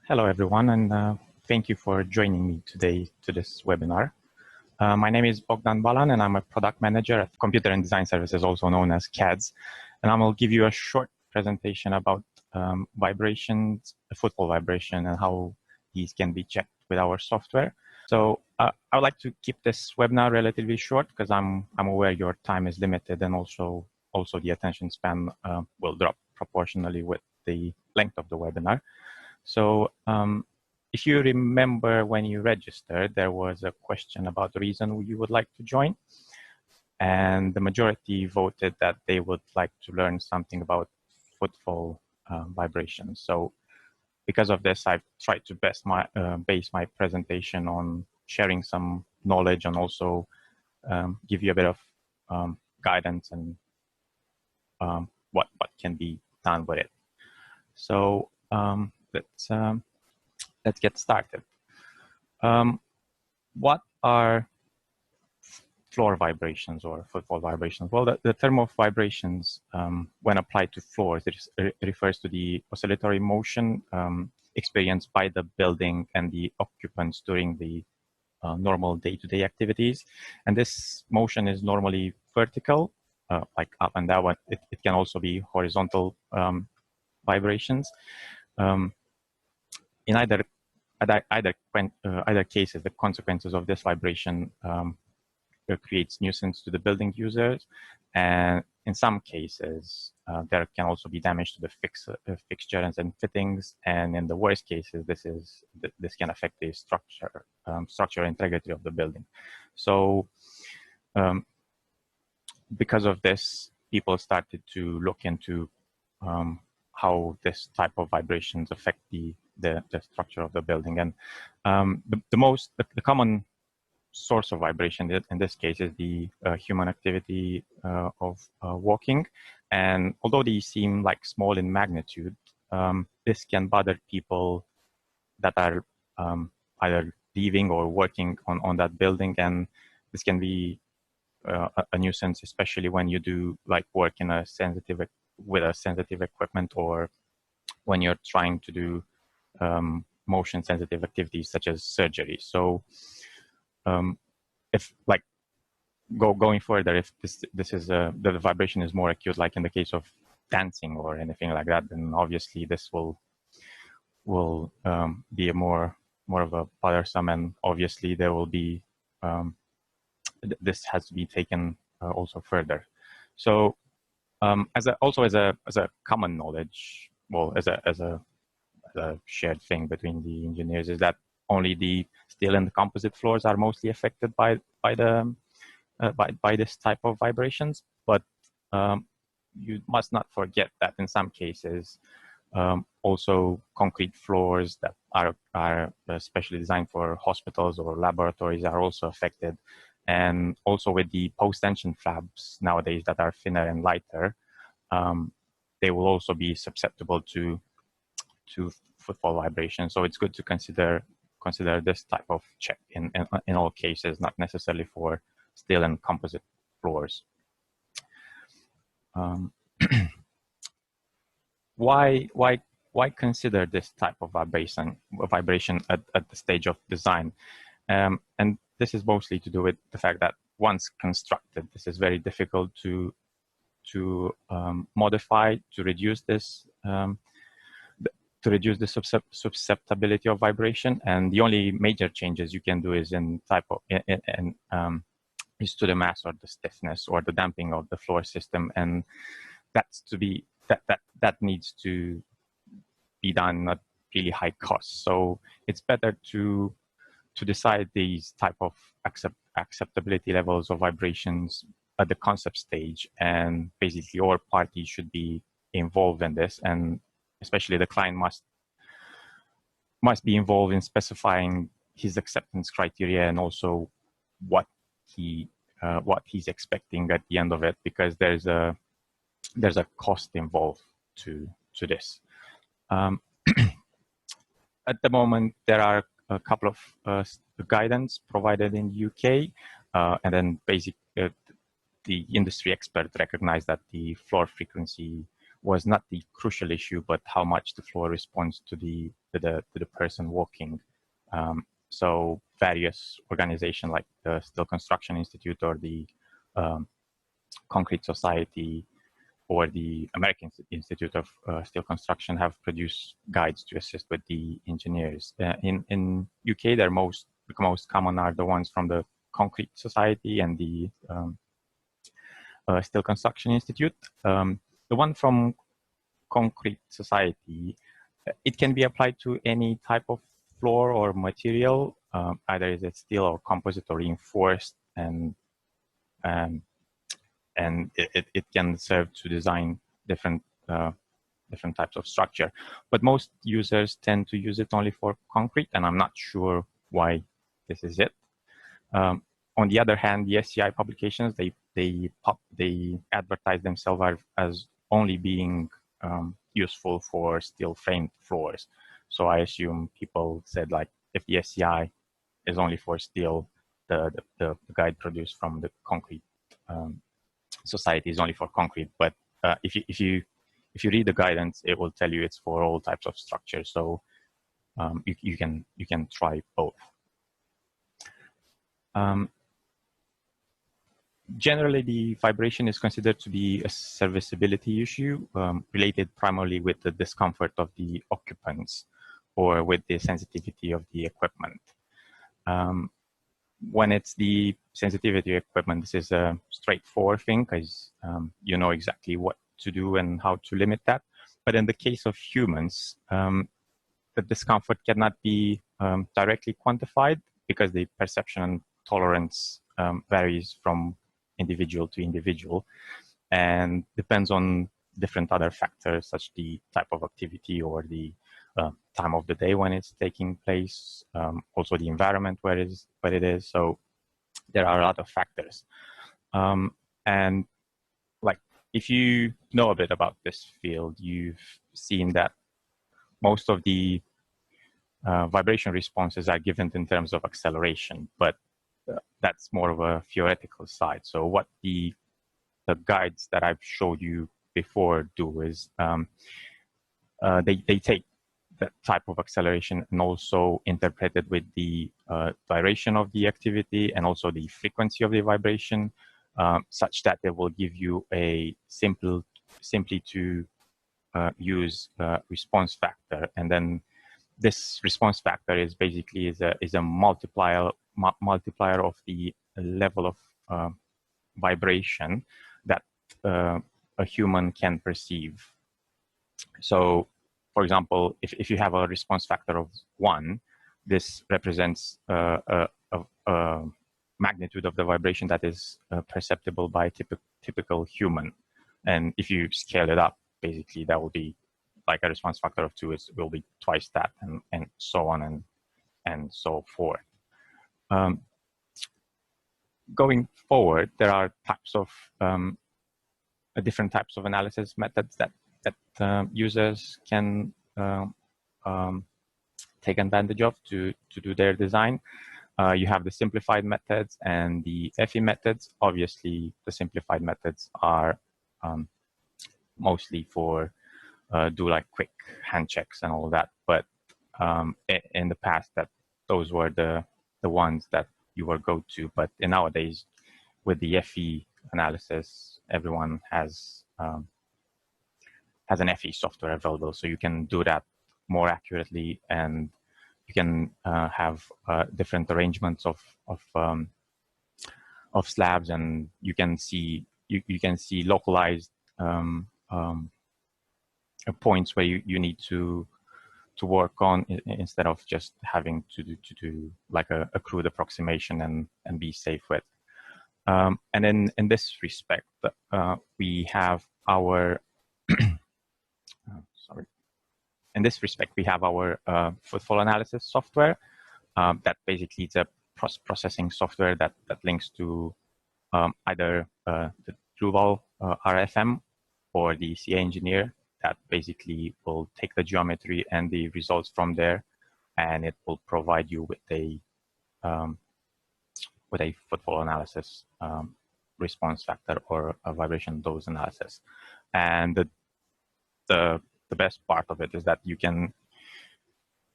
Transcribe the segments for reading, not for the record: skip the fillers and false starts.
Hello, everyone, and thank you for joining me today to this webinar. My name is Bogdan Balan, and I'm a product manager at Computer and Design Services, also known as CADS. And I will give you a short presentation about vibrations, Footfall vibration, and how these can be checked with our software. So I would like to keep this webinar relatively short because I'm aware your time is limited, and also the attention span will drop proportionally with the length of the webinar. So if you remember when you registered, there was a question about the reason you would like to join. And the majority voted that they would like to learn something about footfall vibrations. So because of this, I've tried to base my presentation on sharing some knowledge and also give you a bit of guidance and what can be done with it. So let's get started. What are floor vibrations or footfall vibrations? Well, the term of vibrations, when applied to floors, it refers to the oscillatory motion experienced by the building and the occupants during the normal day-to-day activities. And this motion is normally vertical, like up and down. It can also be horizontal vibrations. In either cases, the consequences of this vibration creates nuisance to the building users, and in some cases there can also be damage to the fixtures and fittings, and in the worst cases this can affect the structural integrity of the building. So because of this, people started to look into how this type of vibrations affect the structure of the building. And the common source of vibration in this case is the human activity of walking. And although these seem like small in magnitude, this can bother people that are either leaving or working on that building. And this can be a nuisance, especially when you do like work in with a sensitive equipment, or when you're trying to do motion sensitive activities such as surgery. So if like going further, if this is the vibration is more acute, like in the case of dancing or anything like that, then obviously this will be a more of a bothersome, and obviously there will be this has to be taken also further. So as a common knowledge, well, as a shared thing between the engineers, is that only the steel and the composite floors are mostly affected by this type of vibrations. But you must not forget that in some cases, also concrete floors that are specially designed for hospitals or laboratories are also affected. And also with the post-tension slabs nowadays that are thinner and lighter, they will also be susceptible to footfall vibration. So it's good to consider this type of check in all cases, not necessarily for steel and composite floors. Why consider this type of vibration at the stage of design? And this is mostly to do with the fact that once constructed, this is very difficult to modify, to reduce this susceptibility of vibration. And the only major changes you can do is is to the mass or the stiffness or the damping of the floor system, and that needs to be done at really high cost. So it's better to decide these type of acceptability levels of vibrations at the concept stage, and basically all parties should be involved in this, and especially the client must be involved in specifying his acceptance criteria and also what he's expecting at the end of it, because there's a cost involved to this. At the moment, there are a couple of guidance provided in the UK, and then the industry experts recognize that the floor frequency was not the crucial issue, but how much the floor responds to the person walking. So various organizations like the Steel Construction Institute or the Concrete Society or the American Institute of Steel Construction have produced guides to assist with the engineers. In UK, the most common are the ones from the Concrete Society and the Steel Construction Institute. The one from Concrete Society, it can be applied to any type of floor or material, either is it steel or composite or reinforced, and it can serve to design different types of structure. But most users tend to use it only for concrete, and I'm not sure why this is it. On the other hand, the SCI publications, they advertise themselves as only being useful for steel framed floors. So I assume people said, like, if the SCI is only for steel, the guide produced from the Concrete Society is only for concrete. But if you read the guidance, it will tell you it's for all types of structures. So you can try both. Generally, the vibration is considered to be a serviceability issue related primarily with the discomfort of the occupants or with the sensitivity of the equipment. When it's the sensitivity equipment, this is a straightforward thing because you know exactly what to do and how to limit that. But in the case of humans, the discomfort cannot be directly quantified because the perception and tolerance varies from individual to individual and depends on different other factors, such the type of activity or the time of the day when it's taking place, also the environment where it is. So there are a lot of factors. And like, if you know a bit about this field, you've seen that most of the vibration responses are given in terms of acceleration, but that's more of a theoretical side. So what the guides that I've showed you before do is they take that type of acceleration and also interpret it with the duration of the activity and also the frequency of the vibration, such that they will give you a simply to use response factor. And then this response factor is basically is a multiplier of the level of vibration that a human can perceive. So, for example, if you have a response factor of 1, this represents a magnitude of the vibration that is perceptible by a typical human. And if you scale it up, basically that will be like a response factor of 2 will be twice that, and so on and so forth. Going forward, there are types of different types of analysis methods that users can take advantage of to do their design. You have the simplified methods and the FE methods. Obviously, the simplified methods are mostly for do like quick hand checks and all that. But in the past, those were the ones that you were go to. But nowadays, with the FE analysis, everyone has an FE software available, so you can do that more accurately, and you can have different arrangements of slabs, and you can see localized points where you need to work on instead of just having to do like a crude approximation and be safe with. And then in this respect, we have our sorry. In this respect, we have our Footfall analysis software that basically is a processing software that links to either the Drupal RFM or the CA engineer that basically will take the geometry and the results from there, and it will provide you with a footfall analysis response factor or a vibration dose analysis. And the best part of it is that you can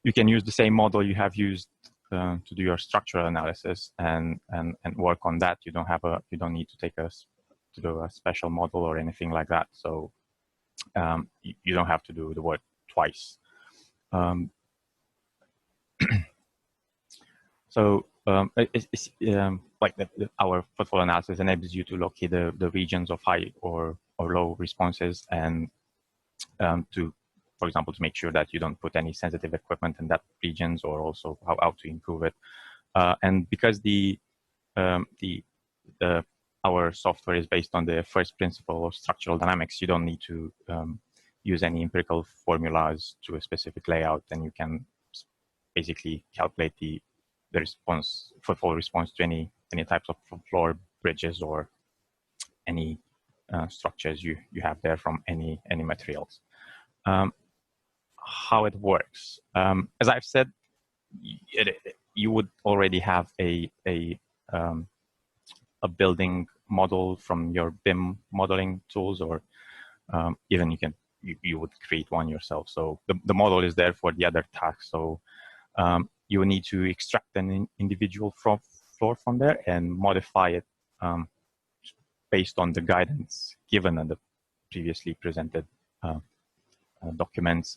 use the same model you have used to do your structural analysis and work on that. You don't need to do a special model or anything like that. So you don't have to do the work twice. So like our Footfall analysis enables you to locate the regions of high or low responses, and to, for example, to make sure that you don't put any sensitive equipment in that regions, or also how to improve it. And because our software is based on the first principle of structural dynamics, you don't need to use any empirical formulas to a specific layout, and you can basically calculate the footfall response to any types of floor bridges or any structures you have there from any materials. How it works, as I've said, you would already have a building model from your BIM modeling tools, or even you would create one yourself. So the model is there for the other tasks. So you will need to extract an individual floor from there and modify it based on the guidance given in the previously presented documents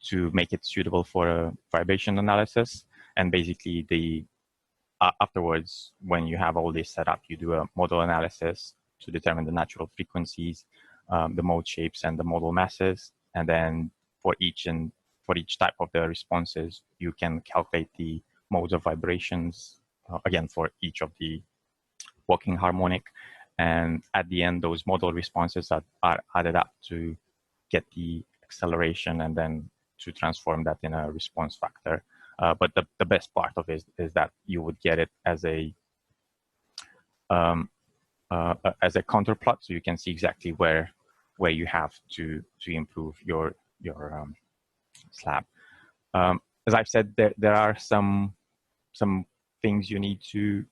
to make it suitable for a vibration analysis. And basically afterwards, when you have all this set up, you do a model analysis to determine the natural frequencies, the mode shapes, and the model masses. And then for each type of the responses, you can calculate the modes of vibrations, again, for each of the walking harmonic. And at the end, those model responses are added up to get the acceleration and then to transform that in a response factor. But the best part of it is that you would get it as a counterplot, so you can see exactly where you have to improve your slab. As I've said, there are some things you need to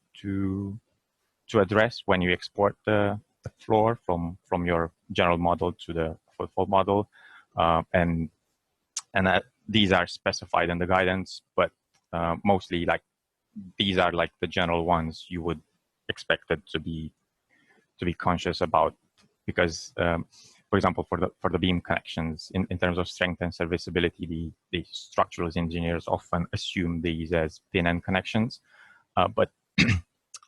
address when you export the floor from your general model to the Footfall model, and these are specified in the guidance, but mostly like these are like the general ones you would expect it to be conscious about, because for example, for the beam connections, in terms of strength and serviceability, the structural engineers often assume these as pin-end connections, but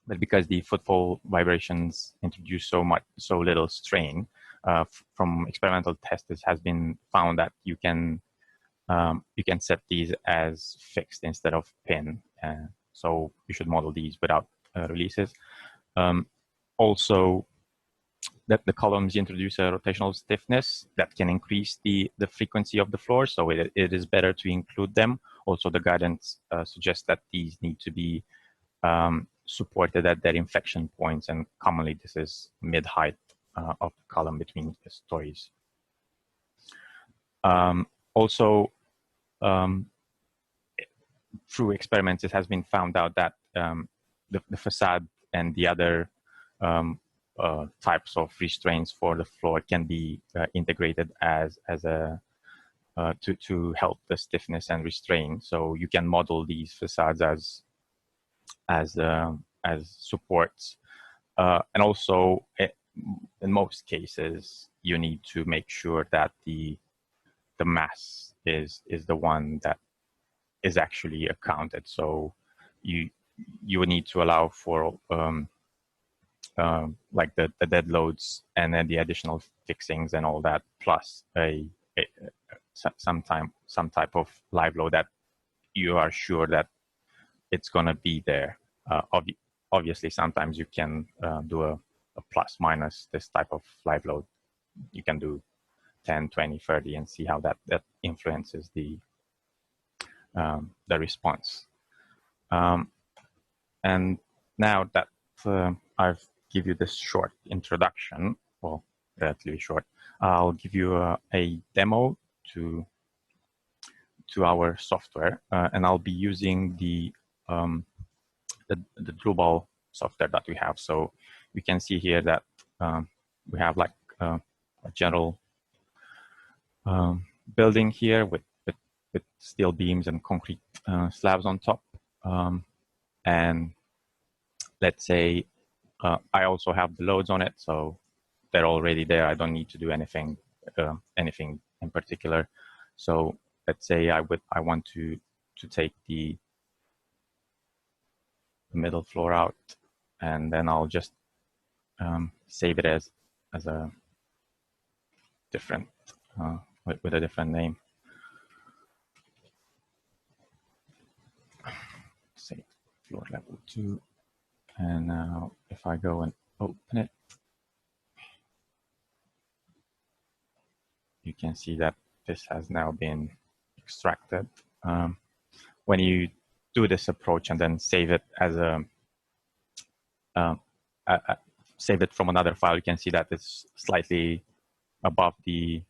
but because the footfall vibrations introduce so little strain, from experimental tests, it has been found that you can set these as fixed instead of pin. So you should model these without releases. Also, that the columns introduce a rotational stiffness that can increase the frequency of the floor, so it is better to include them. Also, the guidance suggests that these need to be supported at their inflection points, and commonly this is mid-height of the column between the stories. Also, through experiments, it has been found out that the facade and the other types of restraints for the floor can be integrated as a to help the stiffness and restraint. So you can model these facades as supports, and also in most cases you need to make sure that the mass is the one that is actually accounted. So you would need to allow for like the dead loads and then the additional fixings and all that, plus some type of live load that you are sure that it's going to be there. Obviously, sometimes you can do a plus minus this type of live load. You can do 10, 20, 30 and see how that influences the response. And now that I've give you this short introduction, well, relatively short, I'll give you a demo to our software, and I'll be using the Drupal software that we have. So you can see here that we have like a general building here with steel beams and concrete slabs on top. And let's say I also have the loads on it, so they're already there. I don't need to do anything in particular. So let's say I want to take the middle floor out, and then I'll just save it as a different with a different name. Say floor level 2, and now if I go and open it, you can see that this has now been extracted. When you do this approach and then save it as save it from another file, you can see that it's slightly above the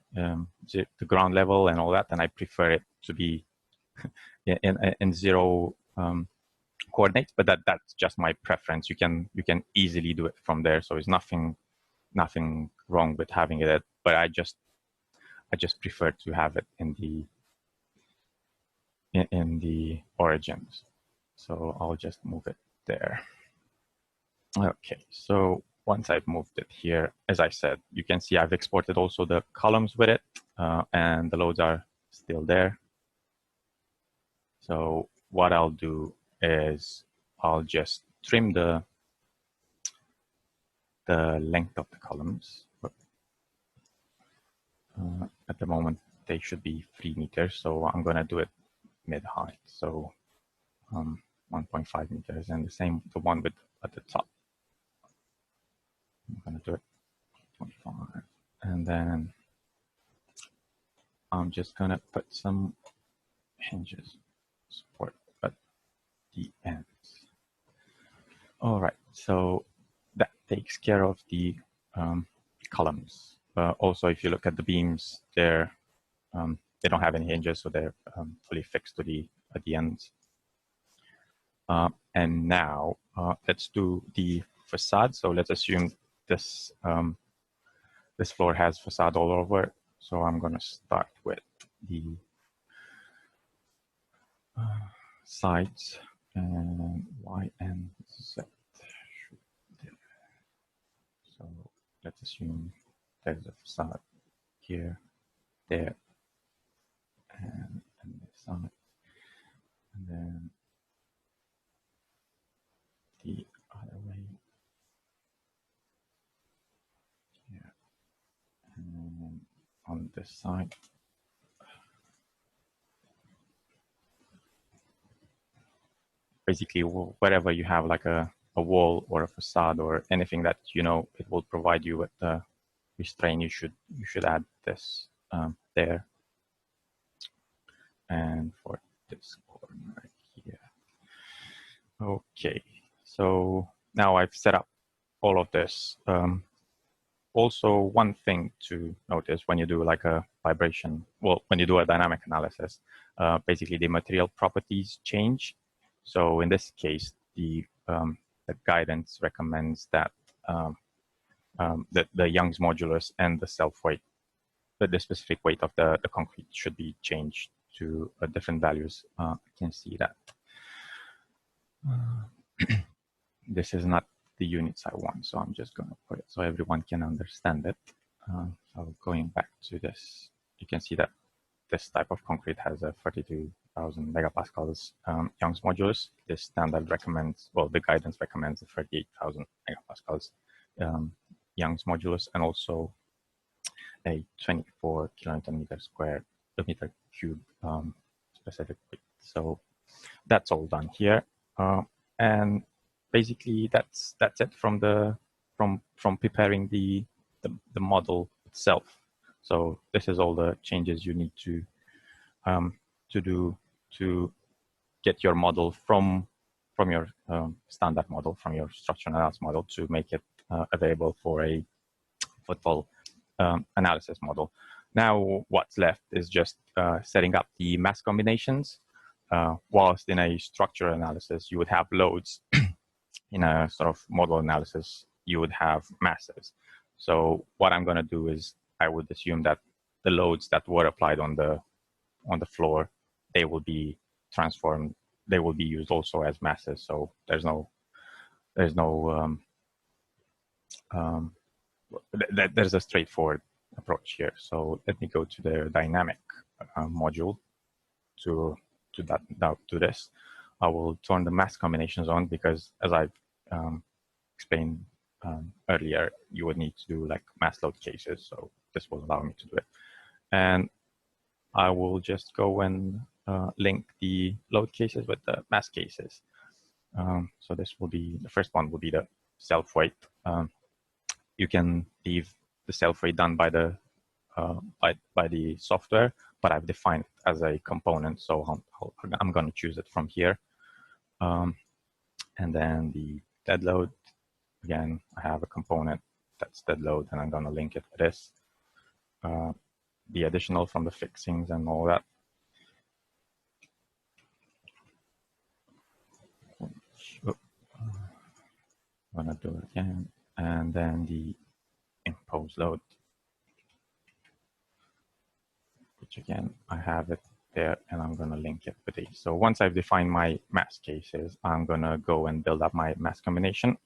ground level and all that, and I prefer it to be in zero coordinates, but that's just my preference. You can easily do it from there, so there's nothing wrong with having it, but I just prefer to have it in the origins. So I'll just move it there. Okay, so once I've moved it here, as I said, you can see I've exported also the columns with it, and the loads are still there. So what I'll do is I'll just trim the length of the columns. At the moment, they should be 3 meters, so I'm going to do it mid-height, so 1.5 meters, and the same the one at the top. I'm going to do it 25, and then I'm just going to put some hinges support at the ends. All right, so that takes care of the columns. Also, if you look at the beams, they don't have any hinges, so they're fully fixed at the ends. And now let's do the facade. So let's assume this this floor has facade all over. So I'm going to start with the sides, and Y and Z. So let's assume there's a facade here, there, and this side, and then the other way here, and on this side. Basically, wherever you have like a wall or a facade or anything that it will provide you with the restraint, you should add this there. And for this corner here. Okay, so now I've set up all of this. Also, one thing to notice when you do like a vibration, well, when you do a dynamic analysis, basically the material properties change. So in this case, the guidance recommends that the Young's modulus and the self-weight, the specific weight of the concrete should be changed to different values. I can see that. This is not the units I want, so I'm just going to put it so everyone can understand it. So going back to this, you can see that this type of concrete has a 32,000 megapascals Young's modulus. This standard recommends, well, the guidance recommends a 38,000 megapascals Young's modulus, and also a 24 kilonewton meter cube specific weight. So that's all done here, and basically that's it from preparing the model itself. So this is all the changes you need to do to get your model from your standard model, from your structural analysis model, to make it available for a Footfall analysis model. Now what's left is just setting up the mass combinations. Whilst in a structural analysis you would have loads, in a sort of model analysis you would have masses. So what I'm going to do is I would assume that the loads that were applied on the floor, they will be transformed. They will be used also as masses. So there's no there's a straightforward approach here. So let me go to the dynamic module to this. I will turn the mass combinations on because, as I've explained earlier, you would need to do like mass load cases. So this will allow me to do it. And I will just go and link the load cases with the mass cases. So this will be, the first one will be the self weight. You can leave the self weight done by the software, but I've defined it as a component, so I'm going to choose it from here. And then the dead load, again, I have a component that's dead load, and I'm going to link it with this. The additional from the fixings and all that. I'm going to do it again. And then the impose load, which again, I have it there, and I'm going to link it with these. So once I've defined my mass cases, I'm going to go and build up my mass combination.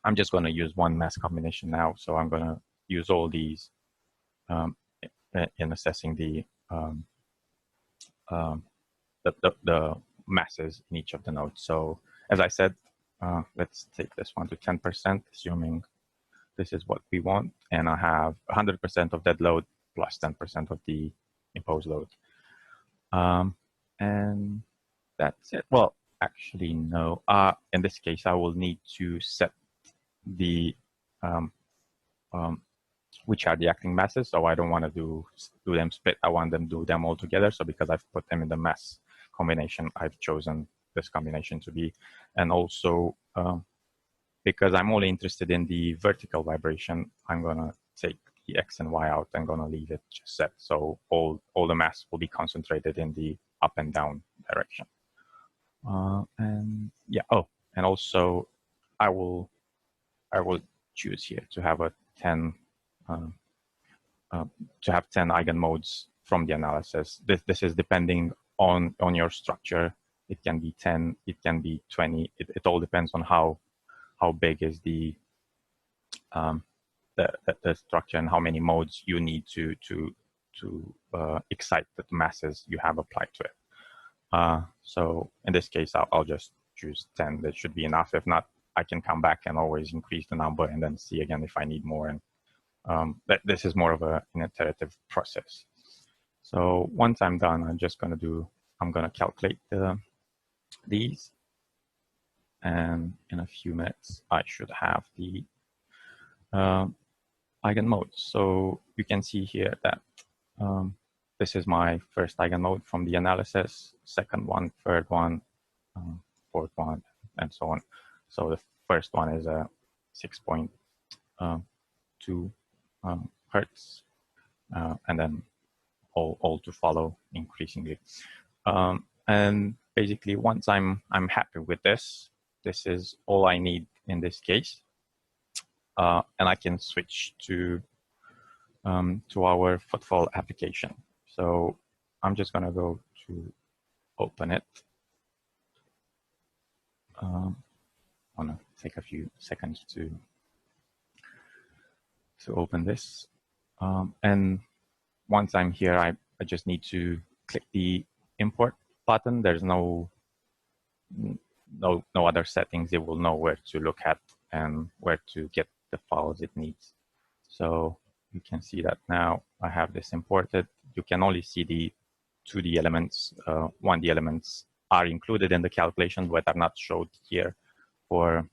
I'm just going to use one mass combination now. So I'm going to use all these in assessing the masses in each of the nodes. So as I said, let's take this one to 10%, assuming this is what we want. And I have 100% of dead load plus 10% of the imposed load. And that's it. Well, actually, no. In this case, I will need to set the which are the acting masses. So I don't want to do them split. I want them to do them all together. So because I've put them in the mass combination, I've chosen this combination to be. And also, because I'm only interested in the vertical vibration, I'm going to take the X and Y out and going to leave it just set. So all the mass will be concentrated in the up and down direction. And yeah, and also I will choose here to have a 10 to have 10 eigenmodes from the analysis. This is depending on your structure. It can be 10, it can be 20. It all depends on how big is the structure and how many modes you need to excite the masses you have applied to it. So in this case, I'll just choose 10. That should be enough. If not, I can come back and always increase the number and then see again if I need more. And this is more of an iterative process. So once I'm done, I'm going to calculate these. And in a few minutes, I should have the eigenmodes. So you can see here that this is my first eigenmode from the analysis, second one, third one, fourth one, and so on. So the first one is a 6.2 hertz, and then all to follow increasingly. And basically, once I'm happy with this is all I need in this case, and I can switch to our Footfall application. So I'm just going to go to open it. I want to take a few seconds to open this. And once I'm here, I just need to click the import button. There's no other settings. It will know where to look at and where to get the files it needs. So you can see that now I have this imported. You can only see the 2D elements. 1D elements are included in the calculation, but are not showed here for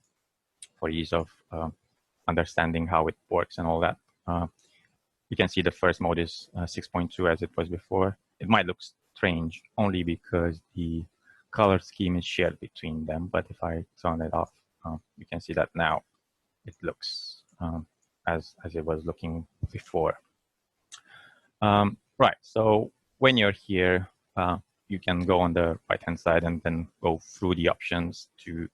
ease of understanding how it works and all that. You can see the first mode is 6.2 as it was before. It might look strange only because the color scheme is shared between them, but if I turn it off, you can see that now it looks as it was looking before. Right, so when you're here, you can go on the right-hand side and then go through the options to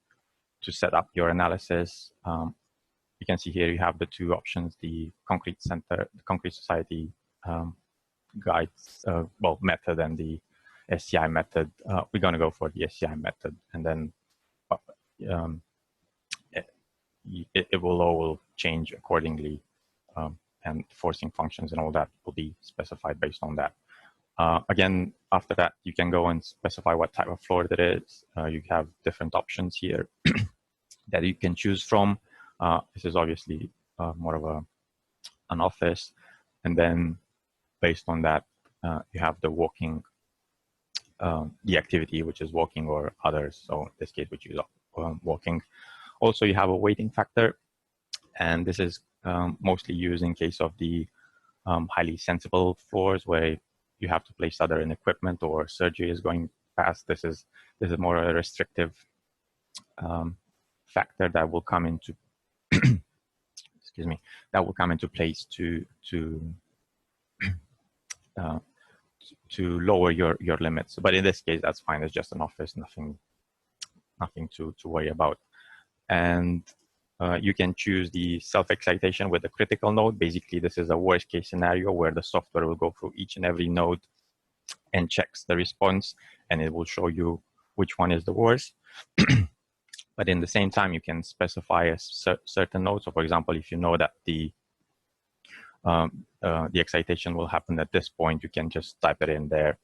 set up your analysis. You can see here you have the two options, the concrete center, the concrete society guides, method and the SCI method. We're going to go for the SCI method, and then it will all change accordingly, and forcing functions and all that will be specified based on that. Again, after that, you can go and specify what type of floor that is. You have different options here that you can choose from. This is obviously more of an office, and then based on that, you have the walking, the activity, which is walking, or others. So in this case, we choose walking. Also, you have a weighting factor, and this is mostly used in case of the highly sensible floors where you have to place other in equipment or surgery is going past. This is more a restrictive factor that will come into excuse me, that will come into place to lower your limits. But in this case, that's fine. It's just an office, nothing to worry about. And you can choose the self-excitation with the critical node. Basically, this is a worst case scenario where the software will go through each and every node and checks the response, and it will show you which one is the worst. But in the same time, you can specify a certain node. So for example, if you know that the excitation will happen at this point, you can just type it in there,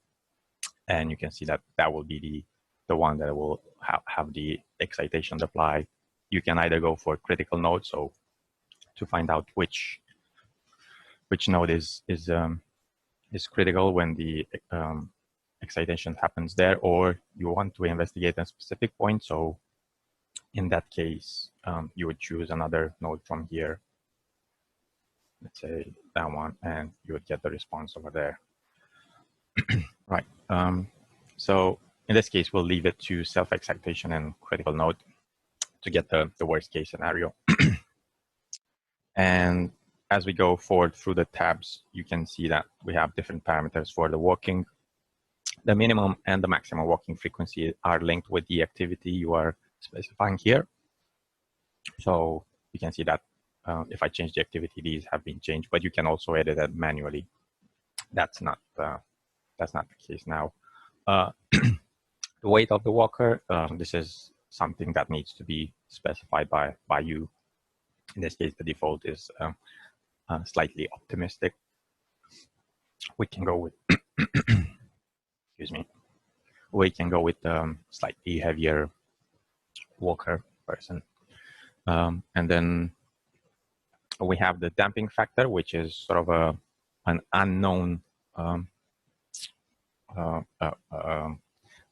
and you can see that that will be the one that will have the excitation apply. You can either go for critical node, so to find out which node is critical when the excitation happens there, or you want to investigate a specific point. So in that case, you would choose another node from here. Let's say that one, and you would get the response over there. Right. So in this case, we'll leave it to self-excitation and critical node to get the worst case scenario. And as we go forward through the tabs, you can see that we have different parameters for the walking. The minimum and the maximum walking frequency are linked with the activity you are specifying here. So you can see that if I change the activity, these have been changed, but you can also edit it manually. That's not the case now. The weight of the walker, this is something that needs to be specified by you. In this case, the default is slightly optimistic. We can go with, excuse me, we can go with slightly heavier walker person. And then we have the damping factor, which is sort of an unknown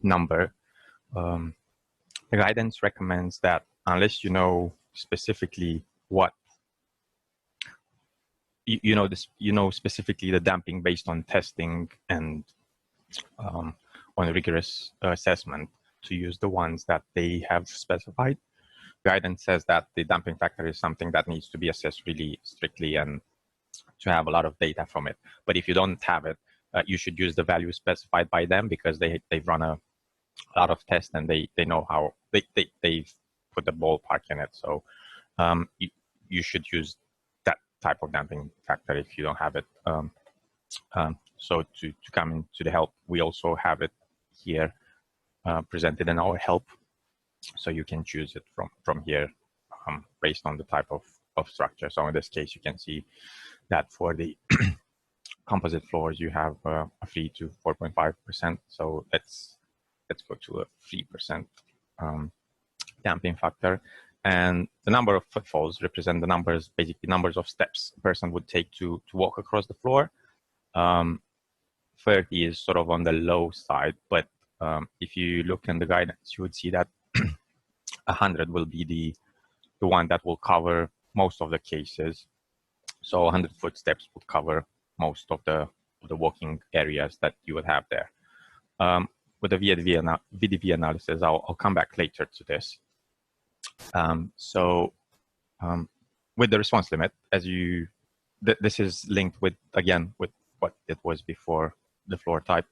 number. The guidance recommends that unless you know specifically what you know specifically the damping based on testing and on rigorous assessment, to use the ones that they have specified. Guidance says that the damping factor is something that needs to be assessed really strictly and to have a lot of data from it. But if you don't have it, you should use the value specified by them, because they've run a lot of tests and they know how they've put the ballpark in it. So you should use that type of damping factor if you don't have it. So to come into the help, we also have it here presented in our help. So you can choose it from here based on the type of structure. So in this case, you can see that for the composite floors, you have a 3 to 4.5%. So let's go to a 3% damping factor. And the number of footfalls represent the numbers, basically numbers of steps a person would take to walk across the floor. 30 is sort of on the low side, but if you look in the guidance, you would see that 100 will be the one that will cover most of the cases. So 100 footsteps would cover most of the walking areas that you would have there. With the VDV analysis, I'll come back later to this. With the response limit, this is linked with what it was before the floor type.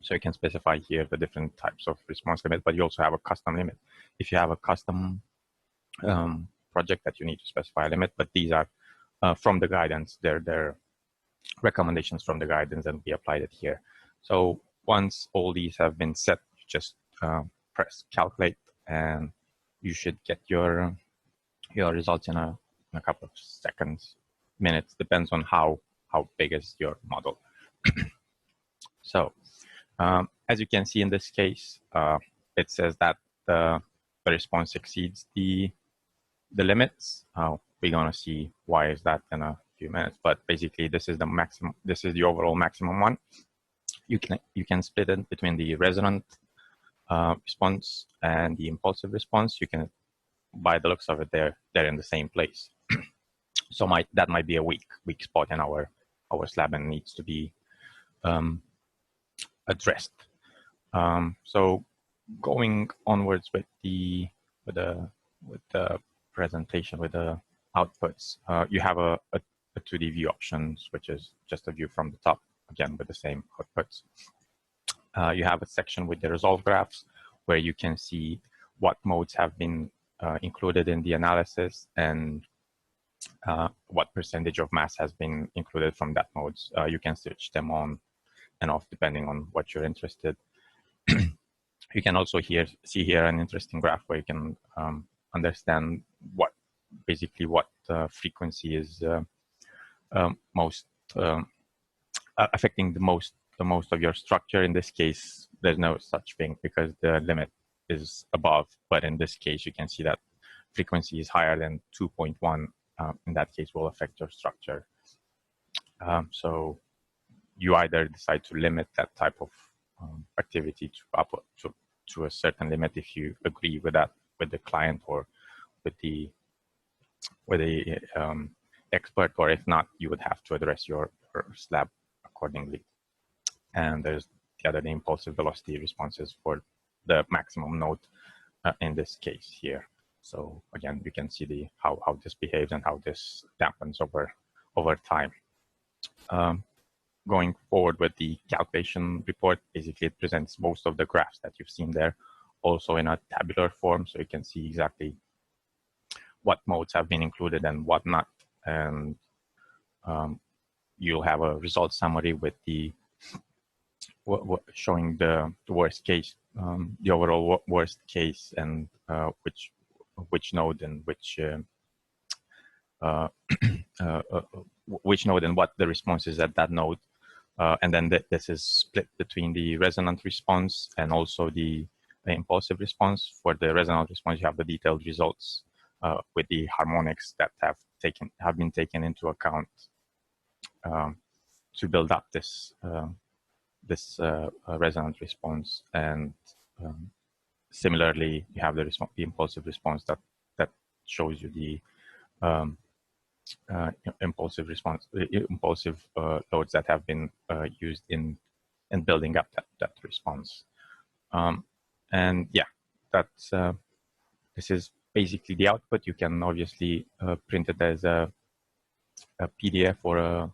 So you can specify here the different types of response limit, but you also have a custom limit. If you have a custom project that you need to specify a limit, but these are from the guidance, they're recommendations from the guidance, and we applied it here. So once all these have been set, you just press calculate, and you should get your results in a couple of seconds, minutes, depends on how big is your model. So as you can see in this case, it says that the response exceeds the limits. We're going to see why is that in a few minutes, but basically this is the maximum. This is the overall maximum one. You can split it between the resonant response and the impulsive response. You can, by the looks of it, they're in the same place. So that might be a weak spot in our slab and needs to be addressed. So going onwards with the presentation, with the outputs, you have a 2D view options, which is just a view from the top, again with the same outputs. You have a section with the resolve graphs, where you can see what modes have been included in the analysis and what percentage of mass has been included from that modes. You can switch them on and off depending on what you're interested. You can also see here an interesting graph where you can understand what frequency is most affecting the most of your structure. In this case, there's no such thing because the limit is above, but in this case, you can see that frequency is higher than 2.1. In that case, will affect your structure. So you either decide to limit that type of activity to a certain limit if you agree with that with the client or with the expert, or if not, you would have to address your slab accordingly. And there's the impulsive velocity responses for the maximum node in this case here. So again, you can see how this behaves and how this dampens over time. Going forward with the calculation report, basically it presents most of the graphs that you've seen there, also in a tabular form, so you can see exactly what modes have been included and what not. And you'll have a result summary with showing the worst case, the overall worst case, and which node and which node and what the response is at that node. And then this is split between the resonant response and also the impulsive response. For the resonant response, you have the detailed results with the harmonics that have been taken into account to build up this resonant response. And similarly, you have the impulsive response that shows you the impulsive loads that have been used in building up that response. And yeah, this is basically the output. You can obviously print it as a PDF or a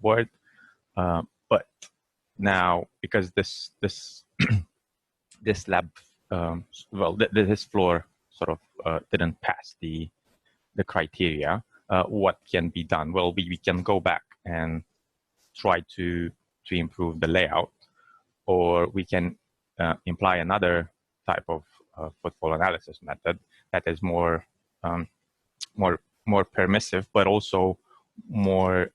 Word, but now because this lab, this floor sort of didn't pass the criteria. What can be done? Well, we can go back and try to improve the layout, or we can imply another type of footfall analysis method that is more permissive, but also more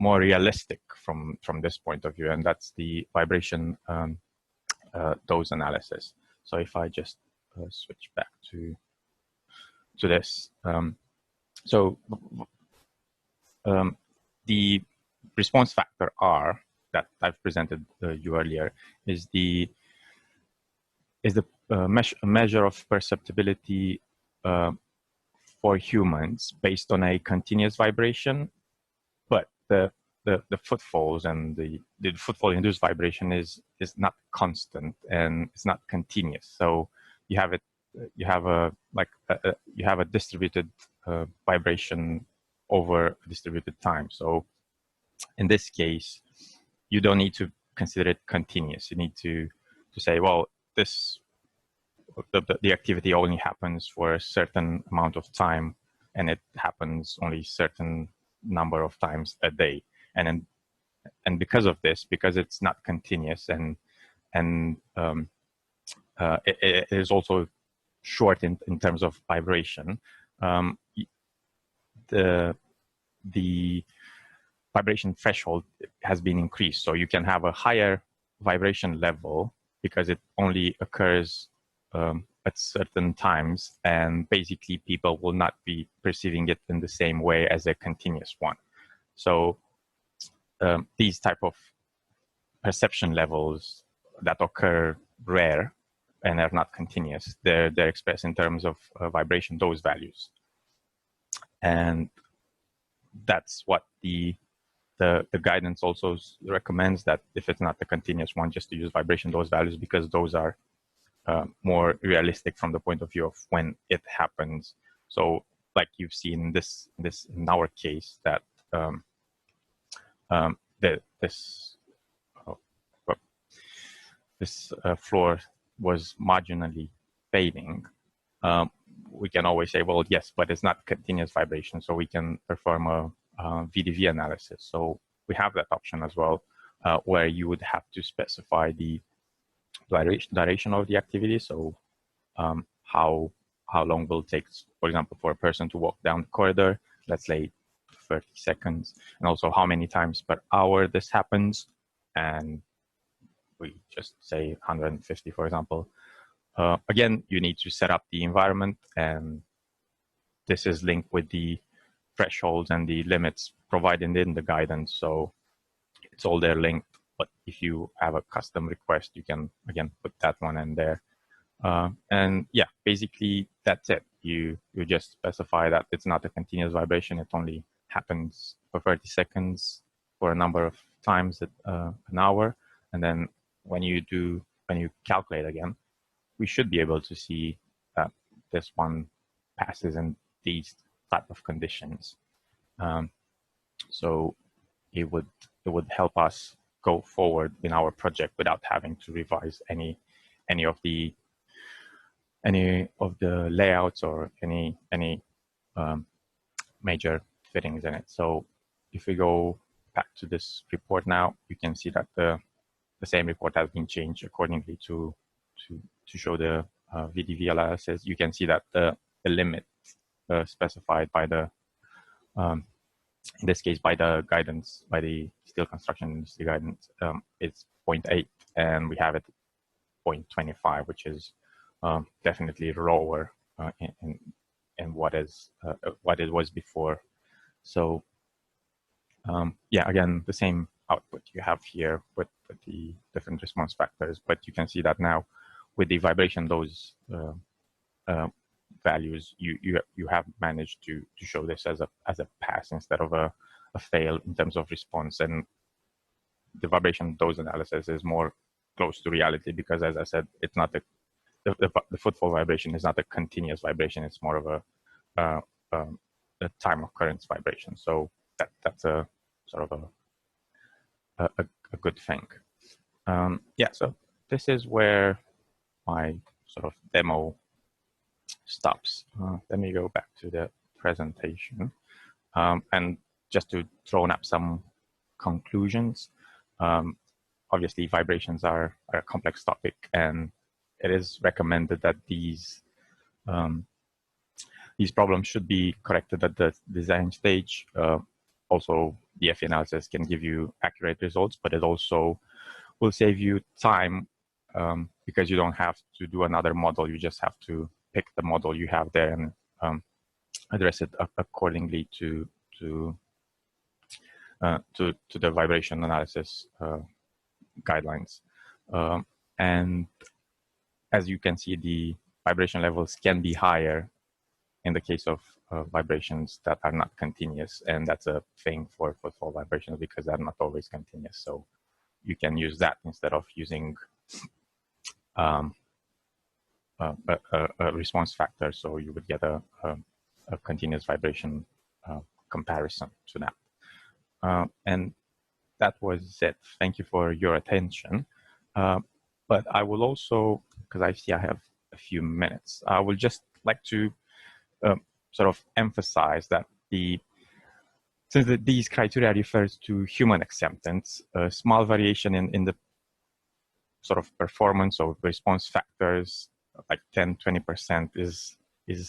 realistic from this point of view, and that's the vibration dose analysis. So if I just switch back to this. So the response factor R that I've presented you earlier is the measure of perceptibility for humans based on a continuous vibration, but the footfalls and the footfall induced vibration is not constant and it's not continuous. So you have a distributed vibration over a distributed time. So in this case, you don't need to consider it continuous. You need to say, well, the activity only happens for a certain amount of time, and it happens only certain number of times a day. And because of this, because it's not continuous and it is also short in terms of vibration, the vibration threshold has been increased. So you can have a higher vibration level because it only occurs at certain times, and basically people will not be perceiving it in the same way as a continuous one. So these type of perception levels that occur rare and are not continuous, they're expressed in terms of vibration dose values. And that's what the guidance also recommends, that if it's not the continuous one, just to use vibration dose values, because those are more realistic from the point of view of when it happens. So like you've seen this in our case, that this floor was marginally fading. We can always say, well, yes, but it's not continuous vibration, so we can perform a VDV analysis. So we have that option as well, where you would have to specify the duration of the activity. So how long will it take, for example, for a person to walk down the corridor, let's say 30 seconds, and also how many times per hour this happens. And we just say 150, for example. Again, you need to set up the environment, and this is linked with the thresholds and the limits provided in the guidance. So it's all there linked, but if you have a custom request, you can, again, put that one in there. And yeah, basically that's it. You just specify that it's not a continuous vibration. It only happens for 30 seconds for a number of times an hour. And then when you calculate again, we should be able to see that this one passes in these type of conditions. So it would help us go forward in our project without having to revise any of the layouts or any major fittings in it. So if we go back to this report now, you can see that the same report has been changed accordingly to show the VDV analysis. You can see that the limit specified by the in this case by the guidance, by the steel construction industry guidance, it's 0.8, and we have it 0.25, which is definitely lower in what it was before. So yeah, again, the same output you have here with the different response factors, but you can see that now with the vibration dose values, you have managed to show this as a pass instead of a fail in terms of response. And the vibration dose analysis is more close to reality because, as I said, it's not the footfall vibration is not a continuous vibration. It's more of a time occurrence vibration. So that's a sort of a good thing. Yeah, so this is where my sort of demo stops. Let me go back to the presentation. And just to throw up some conclusions, obviously vibrations are a complex topic, and it is recommended that these problems should be corrected at the design stage. Also, the FE analysis can give you accurate results, but it also will save you time because you don't have to do another model. You just have to pick the model you have there and address it accordingly to the vibration analysis guidelines. And as you can see, the vibration levels can be higher in the case of vibrations that are not continuous, and that's a thing for footfall vibrations because they're not always continuous. So you can use that instead of using a response factor. So you would get a continuous vibration comparison to that. And that was it. Thank you for your attention. But I will also, because I see I have a few minutes, I would just like to sort of emphasize that the since these criteria refers to human acceptance, a small variation in the sort of performance or response factors, like 10, 20% is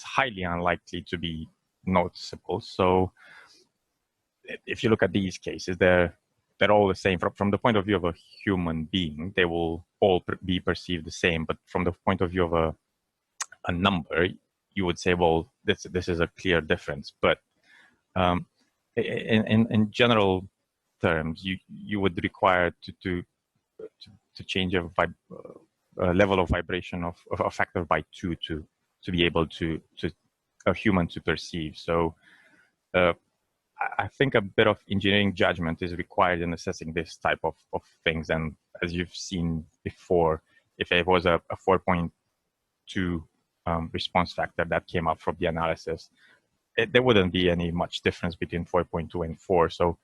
highly unlikely to be noticeable. So if you look at these cases, they're all the same. From the point of view of a human being, they will all be perceived the same. But from the point of view of a number, you would say, well, this is a clear difference. But in general terms, you would require to change a level of vibration of a factor by 2 to be able to a human to perceive. So I think a bit of engineering judgment is required in assessing this type of things. And as you've seen before, if it was a 4.2 response factor that came up from the analysis, there wouldn't be any much difference between 4.2 and 4. So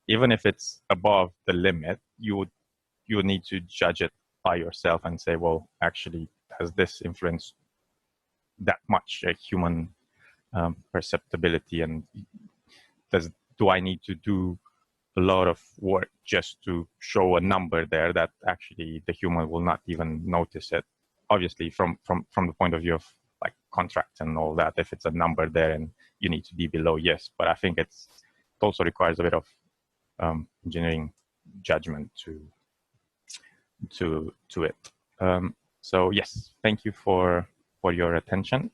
even if it's above the limit, you would need to judge it by yourself and say, well, actually, has this influenced that much human perceptibility, and do I need to do a lot of work just to show a number there that actually the human will not even notice it? Obviously, from the point of view of like contracts and all that, if it's a number there and you need to be below, yes. But I think it also requires a bit of engineering judgment to it. So yes, thank you for your attention.